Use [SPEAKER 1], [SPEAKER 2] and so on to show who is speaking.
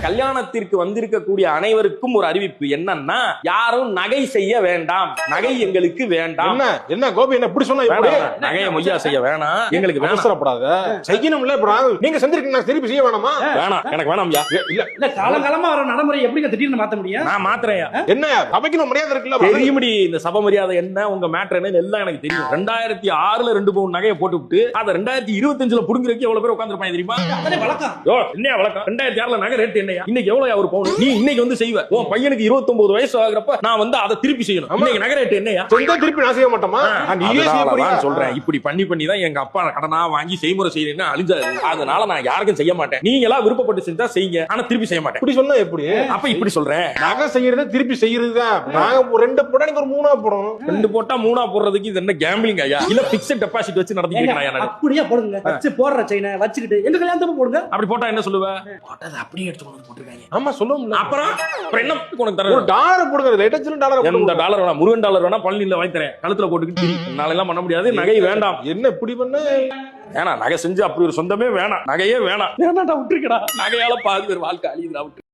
[SPEAKER 1] கல்யாணத்திற்கு வந்திருக்கக்கூடிய அனைவருக்கும் ஒரு அறிவிப்பு என்னன்னா, யாரும் நகை செய்ய வேண்டாம், நகை எங்களுக்கு வேண்டாம்.
[SPEAKER 2] என்ன கோபி என்ன இப்படி சொன்னா?
[SPEAKER 1] நகையை மொய்யா செய்ய வேணாம், எங்களுக்கு
[SPEAKER 2] அவசரப்படாத, செய்யணும்ல. நீங்க செஞ்சிருக்கீங்க, திருப்பி செய்ய வேணாமா?
[SPEAKER 1] வேணாம், எனக்கு வேணாம்யா.
[SPEAKER 3] இல்ல காலங்காலமா வர நடைமுறை எப்படிங்க திடீர்னு மாத்த முடியும்?
[SPEAKER 1] நான் மாத்துறேன்.
[SPEAKER 2] என்ன சபைக்கு மரியாதை இருக்குல்ல?
[SPEAKER 1] தெரியும்படி இந்த சபை மரியாதை என்ன, உங்க மேட்டர் என்ன எல்லாம் எனக்கு தெரியும். 2006ல 2 பவுன் நகையை போட்டுவிட்டு அதை 2025ல புடுங்குறதுக்கு எவ்வளவு பேர் உட்கார்ந்திருப்பாங்க தெரியுமா?
[SPEAKER 3] வழக்கம்.
[SPEAKER 1] என்ன வழக்கம்? 2006ல நகை ரேட் என்னையா? இன்னைக்கு எவ்வளவு ஒரு பவுன்? நீ இன்னைக்கு வந்து செய்வ. உன் பையனுக்கு 29 வயசு ஆகுறப்ப நான் வந்து அதை திருப்பி செய்யணும். இன்னைக்கு நகை ரேட் என்னையா?
[SPEAKER 2] திருப்பி நான் செய்ய மாட்டோமா? நீயே செய்ய போறியா?
[SPEAKER 1] சொல்றேன், இப்படி பண்ணி தான் எங்க அப்பா கடனா வாங்கி செய்முறை செய்யறேன்னு அழிஞ்சாரு. அதனால நான் யாருக்கும் செய்ய மாட்டேன். நீங்க எல்லாம் விருப்பப்பட்டு செஞ்சா செய்யுங்க, ஆனா திருப்பி செய்ய மாட்டேன்.
[SPEAKER 2] இப்படி சொன்னா எப்படி?
[SPEAKER 1] அப்ப இப்படி சொல்றேன்,
[SPEAKER 2] நகை செய்யறத திருப்பி செய்யறதுதான். நாங்க 2 போட்டா நீங்க ஒரு 3 போடணும்.
[SPEAKER 1] 2 போட்டா 3 போடுறதுக்கு இது என்ன கேம்பிளிங் ஐயா? இல்ல பிக்ஸட் டெபாசிட் வச்சு நடத்திக்கிறேன்.
[SPEAKER 3] அப்படியே போடுங்க, வச்சு போடுற செயினை வச்சுக்கிட்டு எங்க கல்யாணத்துக்கு போடுங்க.
[SPEAKER 1] அப்படி போட்டா என்ன சொல்லுவ? போட்டது அப்படியே எடுத்து கொண்டு போட்டுருக்காங்க.
[SPEAKER 2] ஆமா சொல்லுவோம்ல.
[SPEAKER 1] அப்புறம் என்ன உனக்கு தர?
[SPEAKER 2] ஒரு டாலர் போடுங்க, லேட்டஸ்ட் டாலர்.
[SPEAKER 1] எந்த டாலர் வேணா, முருகன் டாலர் வேணா பழனில வாங்கி தரேன். கழுத்துல போட்டுக்கிட்டு நாளை எல்லாம் பண்ண முடியாது. நகை வேண்டாம்.
[SPEAKER 2] என்ன இப்படி பண்ண?
[SPEAKER 1] ஏன்னா நகை செஞ்சு அப்படி ஒரு சொந்தமே வேணாம், நகையே வேணாம். வேணாடா, விட்டுருக்கடா. நகையால பாதி பேர் வாழ்க்கை அழியுதுடா, விட்டு.